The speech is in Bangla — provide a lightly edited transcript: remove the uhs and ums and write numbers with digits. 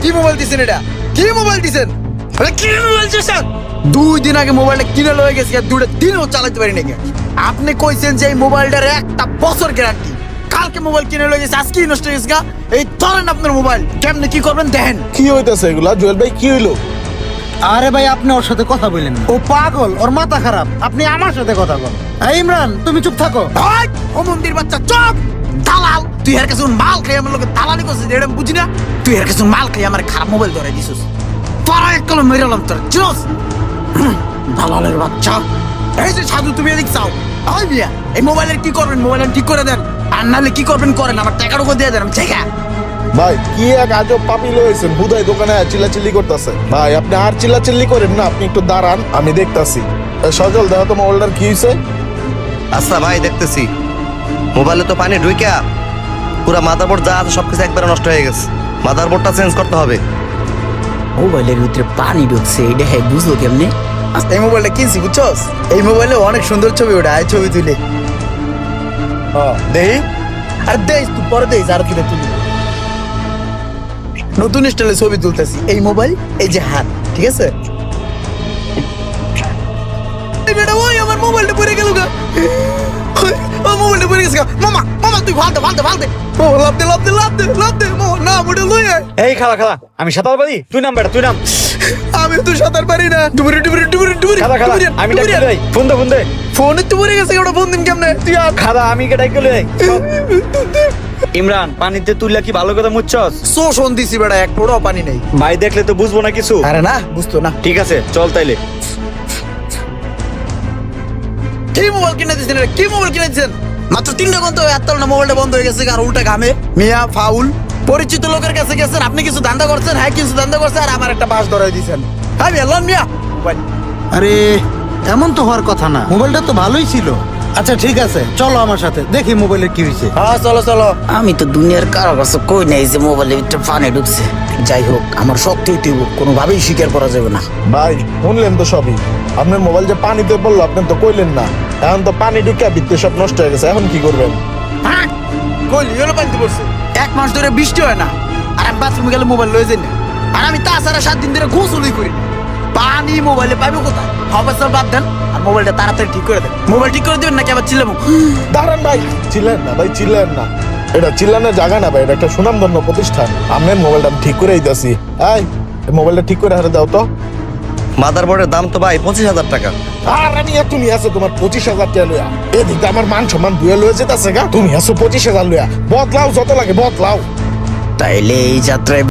কি মোবাইল দিছেন এটা? কি মোবাইল দিছেন? আরে কি মোবাইল দিছেন? 2 দিন আগে মোবাইলটা কিনে লয়ে গেছি, আর 2টা দিনও চালাতে পারি নাকি। আপনি কইছেন যে এই মোবাইলটার 1 বছর গ্যারান্টি। কালকে মোবাইল কিনে লয়ে গেছে, আজকেই নষ্ট হয়ে গেছে। এই ধরেন আপনার মোবাইল, কেমনে কি করবেন দেখেন। কি হইতাছে এগুলা? জুয়েল ভাই কি হইলো? আরে ভাই আপনি ওর সাথে কথা বলেন না, ও পাগল, ওর মাথা খারাপ। আপনি আমার সাথে কথা বল। এই ইমরান, তুমি চুপ থাকো। ভাই ও মন্দির বাচ্চা চুপ! দালাল, তুই এর কাছে মাল খাই আমার লোকে দালালি করছিস, এটা বুঝি না? তুই এর কাছে মাল খাই আমার খারাপ মোবাইল ধরে দিছিস। তোরা এক কলম মেরালাম তোর চিনস দালালের বাচ্চা। এই যে সাধু, তুমি এদিক চাও। ওই মিয়া, এই মোবাইলের কি করবেন? মোবাইল ঠিক করে দেন, আর নাহলে কি করবেন করেন, আমার টাকার উপর দিয়ে দেন, আমি জায়গা। ভাই কি এক আজব পাপি লয়েছেন, হুদাই দোকানে চিল্লাচিল্লি করতেছে। ভাই আপনি আর চিল্লাচিল্লি করেন না, আপনি একটু দাঁড়ান, আমি দেখতাছি। সজল দেখো তো মোবাইলটার কি হয়েছে। আচ্ছা ভাই দেখতেছি। মোবাইলে তো পানি ঢুইকা পুরা মাদারবোর্ড যা আছে সবকিছু একবারে নষ্ট হয়ে গেছে। মাদারবোর্ডটা চেঞ্জ করতে হবে। মোবাইলের ভিতরে পানি ঢুকছে, এটা হ্যাঁ বুঝলো কেমনে? এই মোবাইলটা কিনছি বুঝছস, এই মোবাইলে অনেক সুন্দর ছবি ওঠে, আয় ছবি তুলে। দেহি আর দেখ তুই পরে দেখ আরো কিনে তুলি। নতুন স্টাইলে ছবি তুলতেছি, এই মোবাইল, এই যে হাত, ঠিক আছে? এই বেটা, ওই আমার মোবাইলটা পড়ে গেল গা। ও মোবাইলটা পড়ে গেছে গা। মামা মামা তুই ফালতে ফালতে ফালতে। ও লাভ দে লাভ দে লাভ দে লাভ দে। মো না মোটা লই আয়। এই খালা খালা, আমি সাঁতার পারি, তুই নাম বেটা, তুই নাম। আমি তো সাঁতার পারি না। ডুবুরি ডুবুরি ডুবুরি ডুবুরি। খালা খালা, আমি ডাক লই, ফোন দে ফোন দে। ফোনে তো পড়ে গেছে, ওটা ফোন দিন কেমনে? তুই আর খালা, আমি কে ডাক লই। ইমরান, পানিতে তুইলা কি ভালো কথা মুছছস? শোষণ দিছি বেটা, এক ফোঁটাও পানি নেই। ভাই দেখলে তো বুঝবো না কিছু। আরে না, বুঝতো না। ঠিক আছে চল তাইলে। কি মোবাইল কিনে দিয়েছেন এটা? কি মোবাইল কিনে দিয়েছেন? মাত্র 3টা ঘন্টা হয়ে এতটা মোবাইলটা বন্ধ হয়ে গেছে, আর উল্টা ঘামে। মিয়া ফাউল। পরিচিত লোকের কাছে গেছেন, আপনি কিছু ধান্দা করছেন, হ্যাঁ কিছু ধান্দা করছেন, আর আমার একটা বাস ধরাই দিয়েছেন। হ্যাঁ মিয়া, লন মিয়া মোবাইল। আরে এমন তো হওয়ার কথা না, মোবাইলটা তো ভালোই ছিল। আচ্ছা ঠিক আছে, চলো আমার সাথে দেখি মোবাইলের কি হয়েছে। হ্যাঁ চলো চলো। আমি তো দুনিয়ার কারো কাছে কই নাই যে মোবাইলের ভিতরে পানি ঢুকছে। যাই হোক, আমার শক্তি হইতেই কোনোভাবেই স্বীকার করা যাবে না। ভাই শুনলেন তো সবই, আপনার মোবাইল যে পানিতে পড়লো আপনি তো কইলেন না। এখন তো পানি ঢুকে ভিতরে সব নষ্ট হয়ে গেছে, এখন কি করবেন? হ্যাঁ কইলি এলো পানিতে পড়ছে। 1 মাস ধরে বৃষ্টি হয় না, আর আমি বাথরুমে গেলে মোবাইল লয়ে যাই না। আর আমি তাছাড়া 7 দিন ধরে গোসলই করি না। পানি মোবাইলে পাইবো কোথায়? হবে সব বাদ দেন, আর মোবাইলটা তাড়াতাড়ি ঠিক করে দেন। মোবাইল ঠিক করে দেবেন নাকি আবার চিল্লাবো? দাঁড়ান ভাই, চিল্লেন না ভাই, চিল্লেন না। এটা চিল্লানোর জায়গা না ভাই, এটা একটা সুনামধন্য প্রতিষ্ঠান। আপনার মোবাইলটা আমি ঠিক করে দিতেছি। এই মোবাইলটা ঠিক করে হারে দাও তো। মাদারবোর্ডের দাম তো ভাই 25,000 টাকা। আর আমি তুমি আছো তোমার 25,000 টাকা লইয়া, এদিকে আমার মান সম্মান দুয়ে লয়ে যেতেছে গা, তুমি আছো 25,000 লইয়া। বদলাও, যত লাগে বদলাও। তাইলে এই যাত্রায়